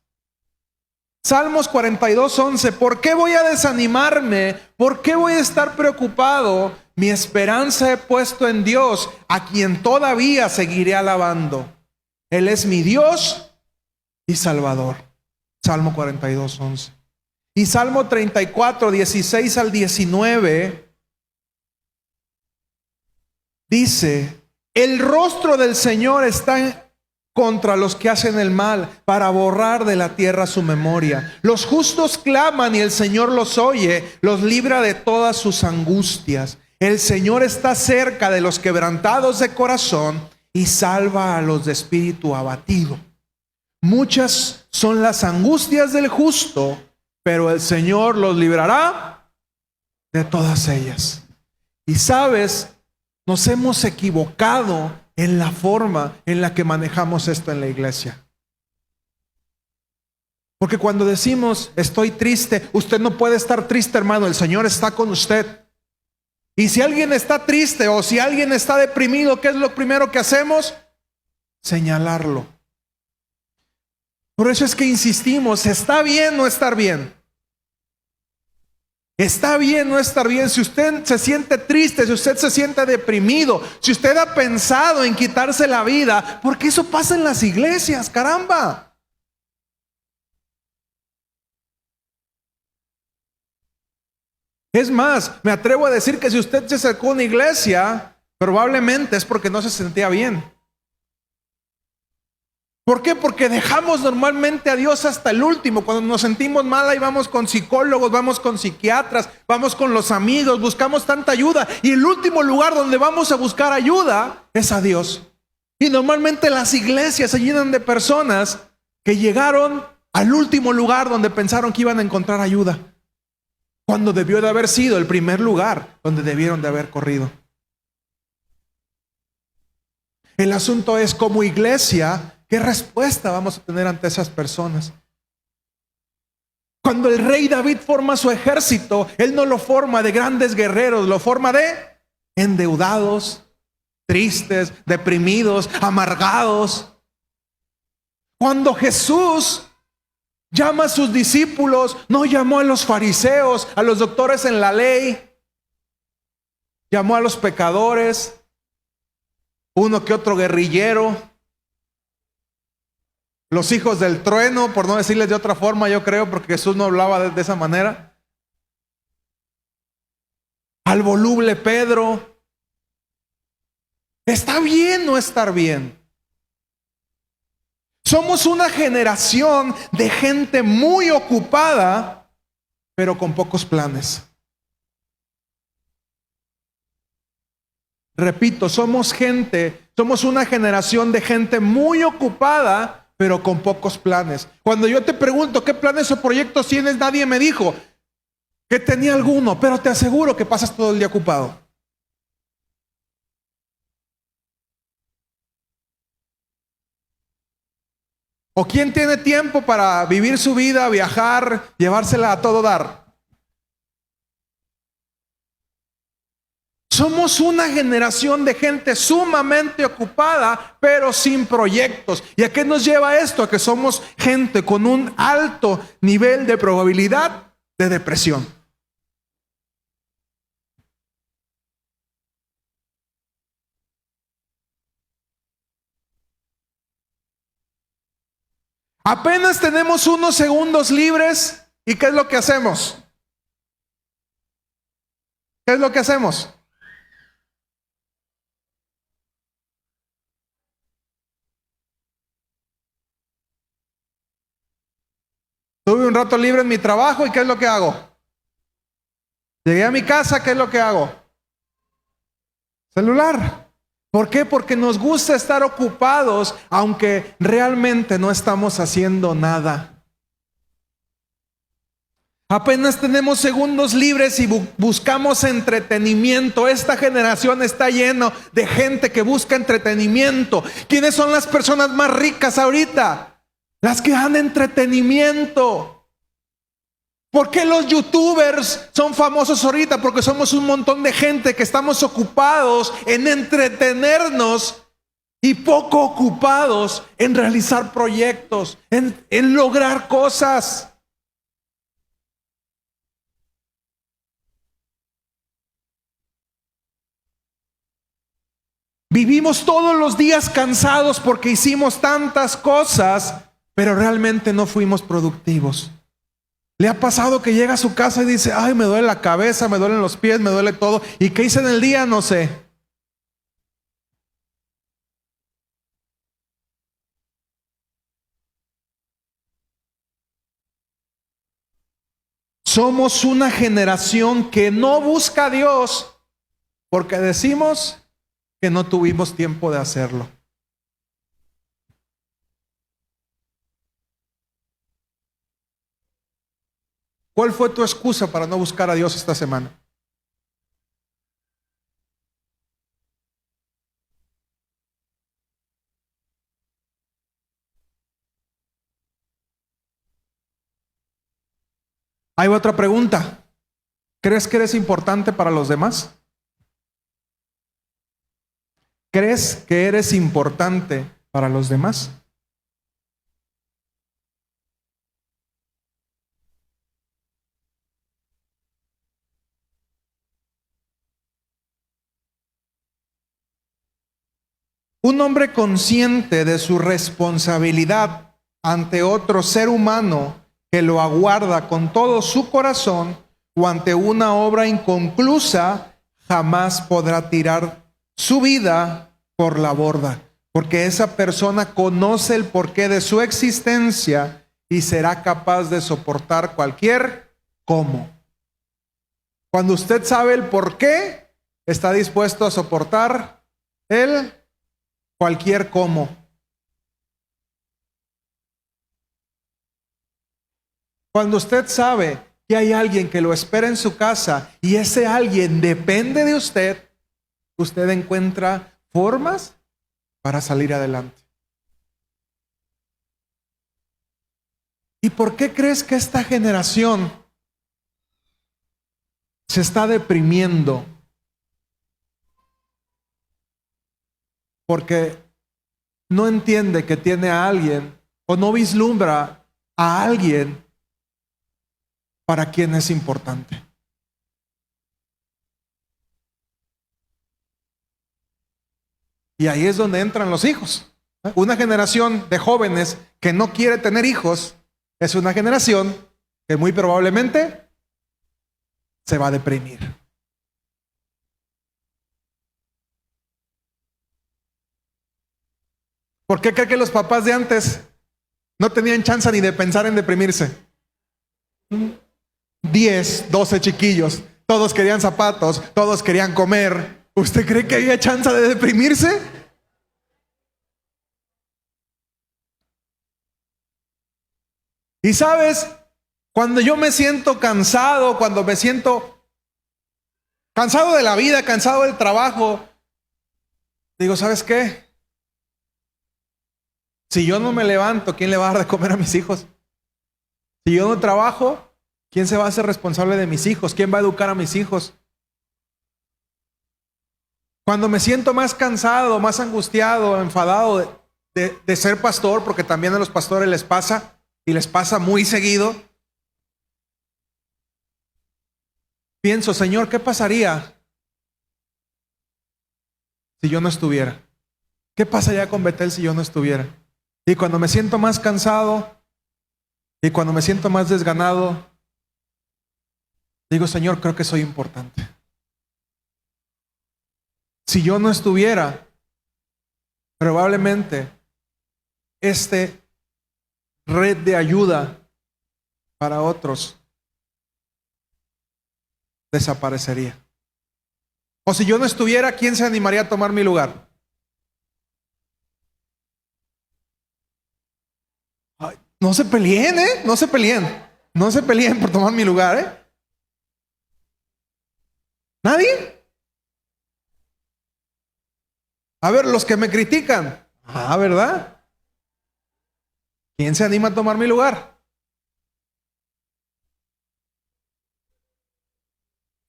Salmos 42:11, ¿por qué voy a desanimarme? ¿Por qué voy a estar preocupado? Mi esperanza he puesto en Dios, a quien todavía seguiré alabando. Él es mi Dios y Salvador. Salmo 42:11. Y Salmo 34:16 al 19 dice: el rostro del Señor está contra los que hacen el mal, para borrar de la tierra su memoria. Los justos claman y el Señor los oye, los libra de todas sus angustias. El Señor está cerca de los quebrantados de corazón y salva a los de espíritu abatido. Muchas son las angustias del justo, pero el Señor los librará de todas ellas. Y sabes, nos hemos equivocado en la forma en la que manejamos esto en la iglesia. Porque cuando decimos estoy triste, usted no puede estar triste, hermano, el Señor está con usted. Y si alguien está triste o si alguien está deprimido, ¿qué es lo primero que hacemos? Señalarlo. Por eso es que insistimos, ¿está bien no estar bien? Está bien no estar bien. Si usted se siente triste, si usted se siente deprimido, si usted ha pensado en quitarse la vida, porque eso pasa en las iglesias, caramba. Es más, me atrevo a decir que si usted se acercó a una iglesia, probablemente es porque no se sentía bien. ¿Por qué? Porque dejamos normalmente a Dios hasta el último. Cuando nos sentimos mal, ahí vamos con psicólogos, vamos con psiquiatras, vamos con los amigos, buscamos tanta ayuda. Y el último lugar donde vamos a buscar ayuda es a Dios. Y normalmente las iglesias se llenan de personas que llegaron al último lugar donde pensaron que iban a encontrar ayuda, cuando debió de haber sido el primer lugar donde debieron de haber corrido. El asunto es, como iglesia, ¿qué respuesta vamos a tener ante esas personas? Cuando el rey David forma su ejército, él no lo forma de grandes guerreros, lo forma de endeudados, tristes, deprimidos, amargados. Cuando Jesús llama a sus discípulos, no llamó a los fariseos, a los doctores en la ley, llamó a los pecadores, uno que otro guerrillero, los hijos del trueno, por no decirles de otra forma, yo creo, porque Jesús no hablaba de esa manera. Al voluble Pedro. ¿Está bien no estar bien? Somos una generación de gente muy ocupada, pero con pocos planes. Repito, somos una generación de gente muy ocupada, pero con pocos planes. Cuando yo te pregunto qué planes o proyectos tienes, nadie me dijo que tenía alguno, pero te aseguro que pasas todo el día ocupado. ¿O quién tiene tiempo para vivir su vida, viajar, llevársela a todo dar? Somos una generación de gente sumamente ocupada, pero sin proyectos. ¿Y a qué nos lleva esto? A que somos gente con un alto nivel de probabilidad de depresión. Apenas tenemos unos segundos libres, ¿y qué es lo que hacemos? ¿Qué es lo que hacemos? Tuve un rato libre en mi trabajo y ¿qué es lo que hago? Llegué a mi casa, ¿qué es lo que hago? Celular. ¿Por qué? Porque nos gusta estar ocupados, aunque realmente no estamos haciendo nada. Apenas tenemos segundos libres y buscamos entretenimiento. Esta generación está lleno de gente que busca entretenimiento. ¿Quiénes son las personas más ricas ahorita? Las que dan entretenimiento. ¿Por qué los youtubers son famosos ahorita? Porque somos un montón de gente que estamos ocupados en entretenernos y poco ocupados en realizar proyectos, en lograr cosas. Vivimos todos los días cansados porque hicimos tantas cosas, pero realmente no fuimos productivos. ¿Le ha pasado que llega a su casa y dice, ay, me duele la cabeza, me duelen los pies, me duele todo? ¿Y qué hice en el día? No sé. Somos una generación que no busca a Dios porque decimos que no tuvimos tiempo de hacerlo. ¿Cuál fue tu excusa para no buscar a Dios esta semana? Hay otra pregunta. ¿Crees que eres importante para los demás? ¿Crees que eres importante para los demás? Un hombre consciente de su responsabilidad ante otro ser humano que lo aguarda con todo su corazón o ante una obra inconclusa, jamás podrá tirar su vida por la borda, porque esa persona conoce el porqué de su existencia y será capaz de soportar cualquier cómo. Cuando usted sabe el porqué, está dispuesto a soportar el cualquier cómo. Cuando usted sabe que hay alguien que lo espera en su casa y ese alguien depende de usted, usted encuentra formas para salir adelante. ¿Y por qué crees que esta generación se está deprimiendo? Porque no entiende que tiene a alguien o no vislumbra a alguien para quien es importante. Y ahí es donde entran los hijos. Una generación de jóvenes que no quiere tener hijos es una generación que muy probablemente se va a deprimir. ¿Por qué cree que los papás de antes no tenían chance ni de pensar en deprimirse? 10, 12 chiquillos, todos querían zapatos, todos querían comer. ¿Usted cree que había chance de deprimirse? Y sabes, cuando yo me siento cansado, cuando me siento cansado de la vida, cansado del trabajo, digo, ¿sabes qué? Si yo no me levanto, ¿quién le va a dar de comer a mis hijos? Si yo no trabajo, ¿quién se va a hacer responsable de mis hijos? ¿Quién va a educar a mis hijos? Cuando me siento más cansado, más angustiado, enfadado de ser pastor, porque también a los pastores les pasa, y les pasa muy seguido, pienso, Señor, ¿qué pasaría si yo no estuviera? ¿Qué pasaría con Betel si yo no estuviera? Y cuando me siento más cansado y cuando me siento más desganado, digo, Señor, creo que soy importante. Si yo no estuviera, probablemente este red de ayuda para otros desaparecería. O si yo no estuviera, ¿quién se animaría a tomar mi lugar? Ay, no se peleen, ¿eh? No se peleen. No se peleen por tomar mi lugar, ¿eh? ¿Nadie? A ver, los que me critican. Ah, ¿verdad? ¿Quién se anima a tomar mi lugar?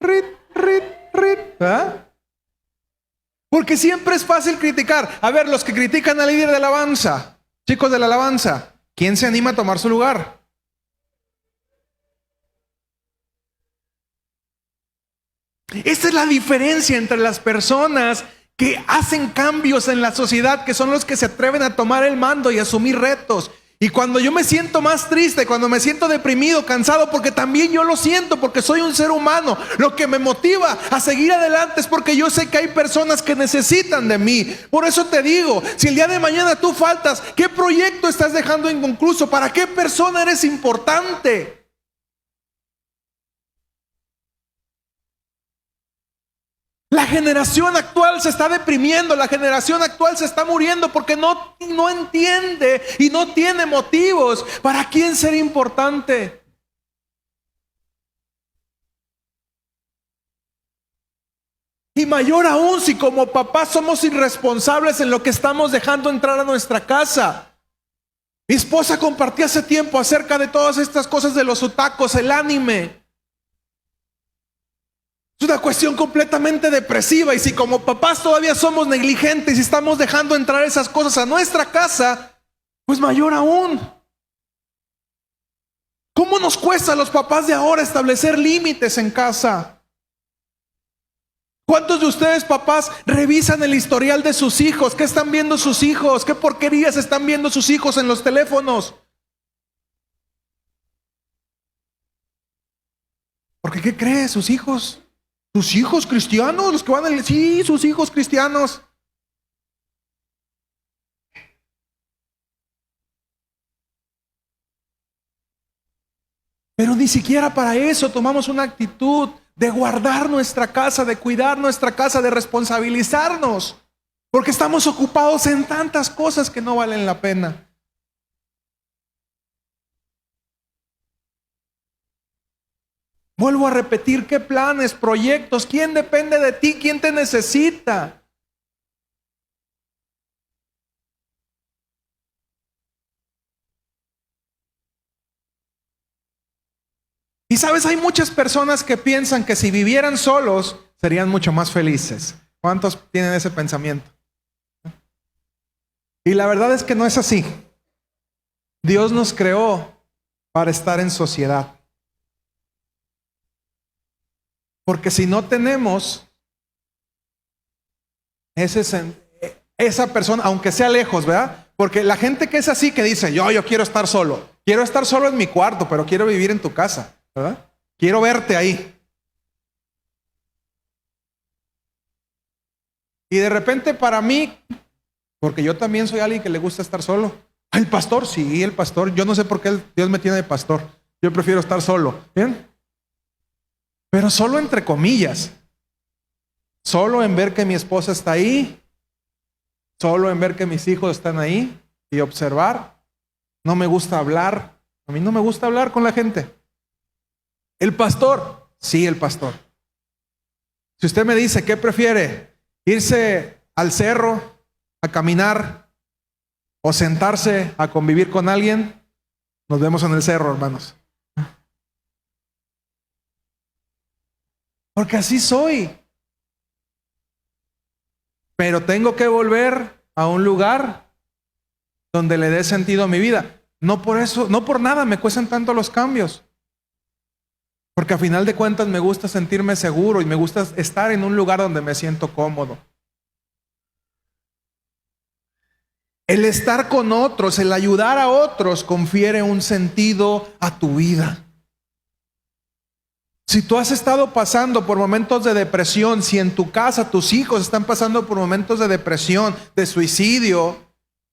Rit, rit, rit. ¿Ah? Porque siempre es fácil criticar. A ver, los que critican al líder de alabanza, chicos de la alabanza, ¿quién se anima a tomar su lugar? Esta es la diferencia entre las personas que hacen cambios en la sociedad, que son los que se atreven a tomar el mando y asumir retos. Y cuando yo me siento más triste, cuando me siento deprimido, cansado, porque también yo lo siento, porque soy un ser humano, lo que me motiva a seguir adelante es porque yo sé que hay personas que necesitan de mí. Por eso te digo, si el día de mañana tú faltas, ¿qué proyecto estás dejando inconcluso? ¿Para qué persona eres importante? La generación actual se está deprimiendo, la generación actual se está muriendo porque no entiende y no tiene motivos para quién ser importante. Y mayor aún si como papás somos irresponsables en lo que estamos dejando entrar a nuestra casa. Mi esposa compartía hace tiempo acerca de todas estas cosas de los otakus, el anime. Es una cuestión completamente depresiva, y si como papás todavía somos negligentes y estamos dejando entrar esas cosas a nuestra casa, pues mayor aún. ¿Cómo nos cuesta a los papás de ahora establecer límites en casa? ¿Cuántos de ustedes, papás, revisan el historial de sus hijos? ¿Qué están viendo sus hijos? ¿Qué porquerías están viendo sus hijos en los teléfonos? Porque ¿qué crees? Sus hijos cristianos, los que van a... Sí, sus hijos cristianos. Pero ni siquiera para eso tomamos una actitud de guardar nuestra casa, de cuidar nuestra casa, de responsabilizarnos. Porque estamos ocupados en tantas cosas que no valen la pena. Vuelvo a repetir, ¿qué planes, proyectos? ¿Quién depende de ti? ¿Quién te necesita? Y sabes, hay muchas personas que piensan que si vivieran solos serían mucho más felices. ¿Cuántos tienen ese pensamiento? Y la verdad es que no es así. Dios nos creó para estar en sociedad. Porque si no tenemos esa persona, aunque sea lejos, ¿verdad? Porque la gente que es así, que dice, yo quiero estar solo en mi cuarto, pero quiero vivir en tu casa, ¿verdad? Quiero verte ahí. Y de repente para mí, porque yo también soy alguien que le gusta estar solo. ¿El pastor? Sí, el pastor. Yo no sé por qué Dios me tiene de pastor. Yo prefiero estar solo. ¿Bien? Pero solo entre comillas. Solo en ver que mi esposa está ahí. Solo en ver que mis hijos están ahí y observar. No me gusta hablar. A mí no me gusta hablar con la gente. ¿El pastor? Sí, el pastor. Si usted me dice, ¿qué prefiere? ¿Irse al cerro a caminar o sentarse a convivir con alguien? Nos vemos en el cerro, hermanos. Porque así soy. Pero tengo que volver a un lugar donde le dé sentido a mi vida. No por eso, no por nada me cuestan tanto los cambios. Porque a final de cuentas me gusta sentirme seguro y me gusta estar en un lugar donde me siento cómodo. El estar con otros, el ayudar a otros, confiere un sentido a tu vida. Si tú has estado pasando por momentos de depresión, si en tu casa tus hijos están pasando por momentos de depresión, de suicidio,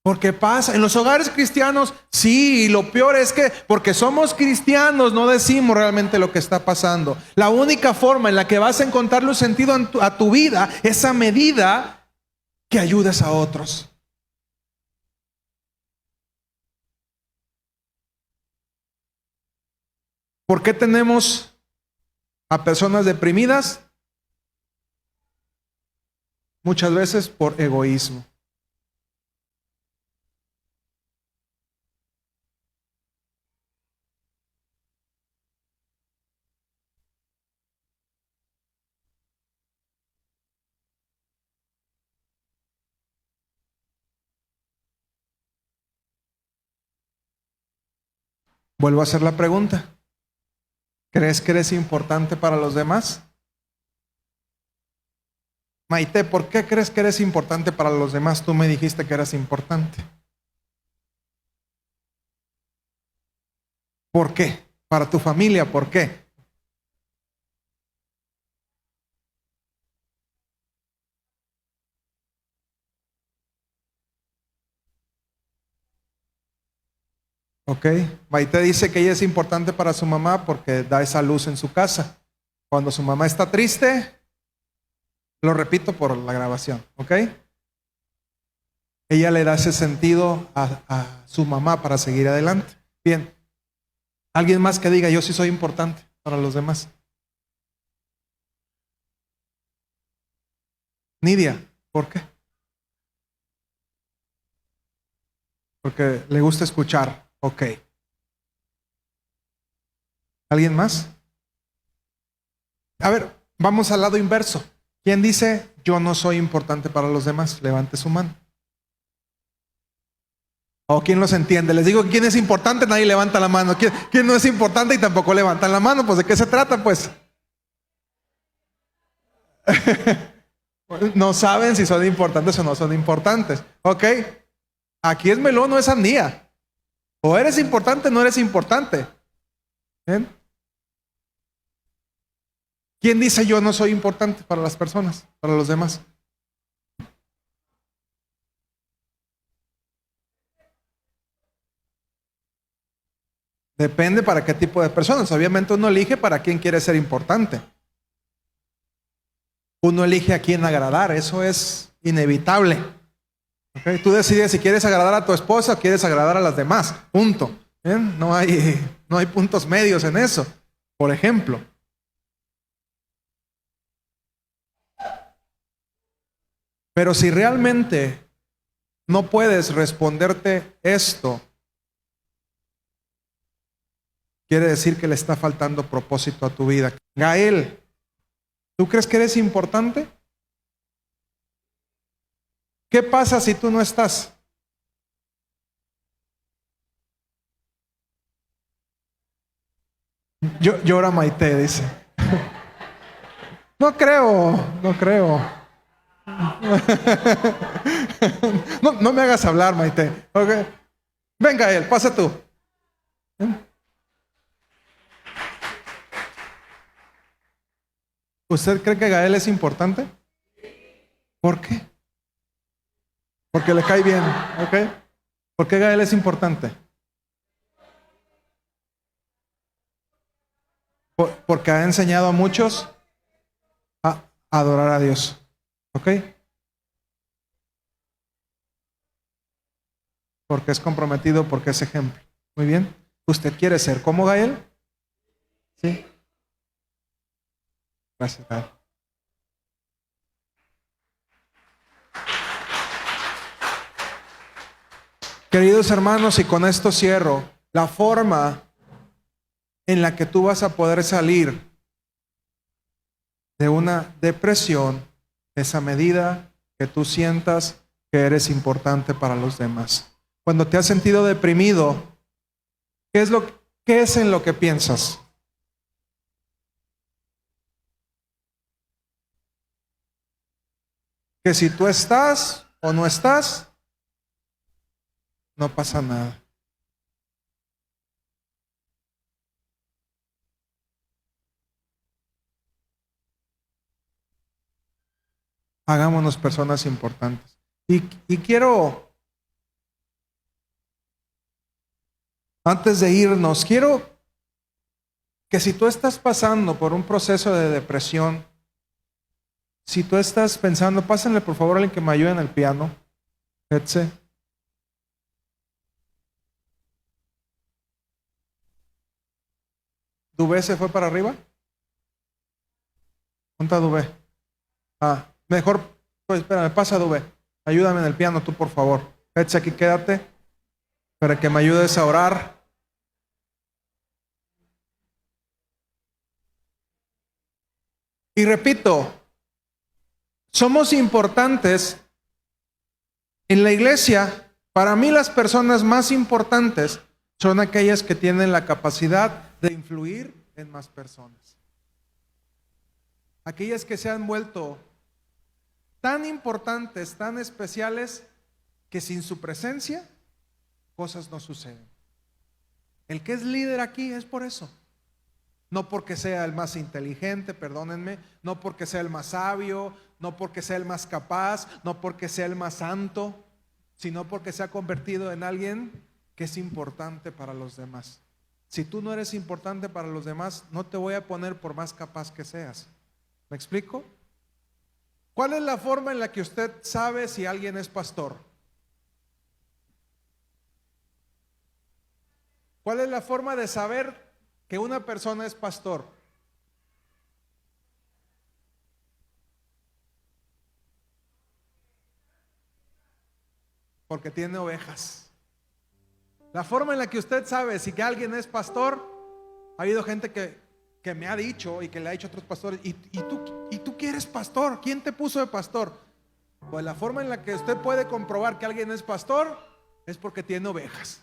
¿por qué pasa? En los hogares cristianos, sí, y lo peor es que porque somos cristianos no decimos realmente lo que está pasando. La única forma en la que vas a encontrarle un sentido a tu vida es a medida que ayudes a otros. ¿Por qué tenemos a personas deprimidas? Muchas veces por egoísmo. Vuelvo a hacer la pregunta. ¿Crees que eres importante para los demás? Maite, ¿por qué crees que eres importante para los demás? Tú me dijiste que eras importante. ¿Por qué? Para tu familia, ¿por qué? Ok. Maite dice que ella es importante para su mamá porque da esa luz en su casa. Cuando su mamá está triste, lo repito por la grabación, ¿ok? Ella le da ese sentido a su mamá para seguir adelante. Bien. Alguien más que diga, yo sí soy importante para los demás. Nidia, ¿por qué? Porque le gusta escuchar. Ok. ¿Alguien más? A ver, vamos al lado inverso. ¿Quién dice, yo no soy importante para los demás? Levante su mano. ¿O quién los entiende? Les digo, ¿quién es importante? Nadie levanta la mano. ¿Quién no es importante y tampoco levantan la mano? Pues ¿de qué se trata? Pues no saben si son importantes o no son importantes. Ok. Aquí es melón, no es sandía. O eres importante o no eres importante. ¿Ven? ¿Quién dice yo no soy importante para las personas, para los demás? Depende para qué tipo de personas. Obviamente uno elige para quién quiere ser importante. Uno elige a quién agradar, eso es inevitable. ¿Okay? Tú decides si quieres agradar a tu esposa o quieres agradar a las demás. Punto. ¿Bien? No hay puntos medios en eso. Por ejemplo. Pero si realmente no puedes responderte esto, quiere decir que le está faltando propósito a tu vida. Gael, ¿tú crees que eres importante? ¿Qué pasa si tú no estás? Llora Maite, dice. No creo, no creo. No me hagas hablar, Maite. Okay. Venga él, pasa tú. ¿Usted cree que Gael es importante? ¿Por qué? Porque le cae bien, ¿ok? ¿Por qué Gael es importante? Porque ha enseñado a muchos a adorar a Dios, ¿ok? Porque es comprometido, porque es ejemplo. Muy bien. ¿Usted quiere ser como Gael? Sí. Gracias, Gael. Queridos hermanos, y con esto cierro, la forma en la que tú vas a poder salir de una depresión es a medida que tú sientas que eres importante para los demás. Cuando te has sentido deprimido, ¿qué es en lo que piensas? Que si tú estás o no estás, no pasa nada. Hagámonos personas importantes. Y quiero, antes de irnos, quiero que si tú estás pasando por un proceso de depresión, si tú estás pensando, pásenle por favor a alguien que me ayude en el piano, Etse. ¿Dubé se fue para arriba? ¿Dónde está Dubé? Mejor, pues espérame, pasa Dubé. Ayúdame en el piano tú, por favor. Etse, aquí quédate para que me ayudes a orar. Y repito, somos importantes en la iglesia. Para mí las personas más importantes son aquellas que tienen la capacidad de influir en más personas. Aquellas que se han vuelto tan importantes, tan especiales, que sin su presencia cosas no suceden. El que es líder aquí es por eso. No porque sea el más inteligente, perdónenme, no porque sea el más sabio, no porque sea el más capaz, no porque sea el más santo, sino porque se ha convertido en alguien que es importante para los demás. Si tú no eres importante para los demás, no te voy a poner por más capaz que seas. ¿Me explico? ¿Cuál es la forma en la que usted sabe si alguien es pastor? ¿Cuál es la forma de saber que una persona es pastor? Porque tiene ovejas. La forma en la que usted sabe si que alguien es pastor, ha habido gente que me ha dicho y que le ha dicho a otros pastores, ¿y tú qué eres pastor? ¿Quién te puso de pastor? Pues la forma en la que usted puede comprobar que alguien es pastor es porque tiene ovejas.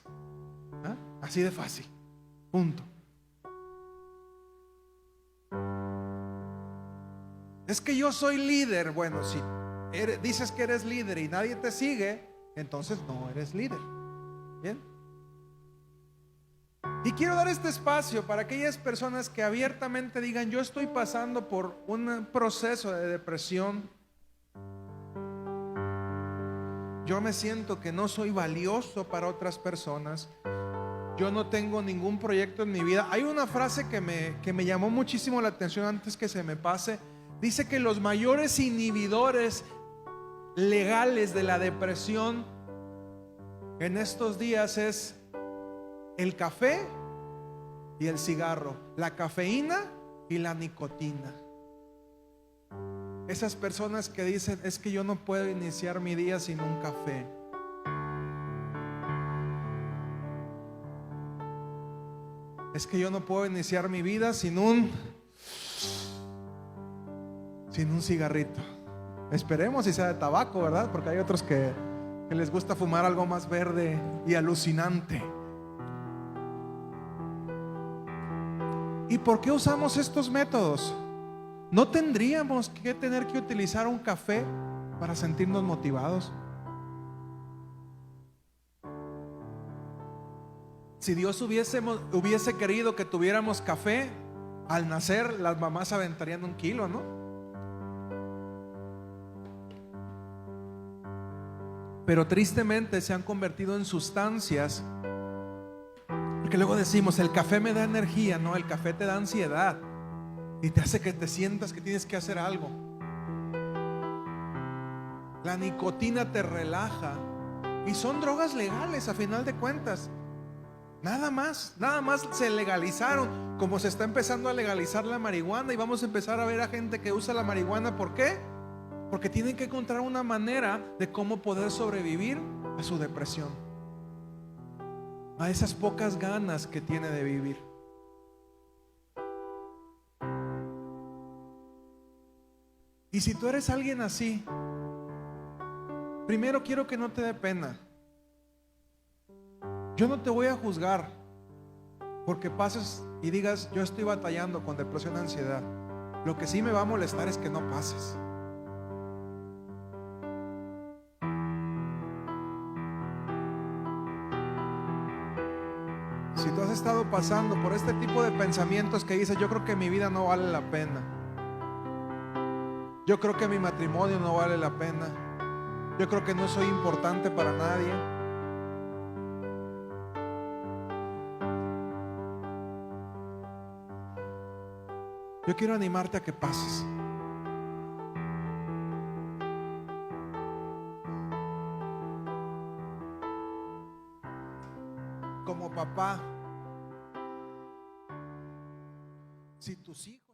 Así de fácil. Punto. Es que yo soy líder. Bueno, si dices que eres líder y nadie te sigue, entonces no eres líder. Bien. Y quiero dar este espacio para aquellas personas que abiertamente digan: yo estoy pasando por un proceso de depresión. Yo me siento que no soy valioso para otras personas. Yo no tengo ningún proyecto en mi vida. Hay una frase que me llamó muchísimo la atención antes que se me pase. Dice que los mayores inhibidores legales de la depresión en estos días es el café y el cigarro, la cafeína y la nicotina. Esas personas que dicen: es que yo no puedo iniciar mi día sin un café. Es que yo no puedo iniciar mi vida sin un cigarrito. Esperemos si sea de tabaco, ¿verdad? Porque hay otros que les gusta fumar algo más verde y alucinante. ¿Y por qué usamos estos métodos? ¿No tendríamos que tener que utilizar un café para sentirnos motivados? Si Dios hubiese querido que tuviéramos café, al nacer las mamás aventarían 1 kilo, ¿no? Pero tristemente se han convertido en sustancias, porque luego decimos: el café me da energía. No, el café te da ansiedad y te hace que te sientas que tienes que hacer algo. La nicotina te relaja y son drogas legales a final de cuentas. Nada más se legalizaron, como se está empezando a legalizar la marihuana, y vamos a empezar a ver a gente que usa la marihuana. ¿Por qué? Porque tienen que encontrar una manera de cómo poder sobrevivir a su depresión, a esas pocas ganas que tiene de vivir. Y si tú eres alguien así, primero quiero que no te dé pena. Yo no te voy a juzgar porque pases y digas: yo estoy batallando con depresión y ansiedad. Lo que sí me va a molestar es que no pases. Si tú has estado pasando por este tipo de pensamientos que dices: yo creo que mi vida no vale la pena, Yo creo que mi matrimonio no vale la pena. Yo creo que no soy importante para nadie. Yo quiero animarte a que pases. Como papá, si tus hijos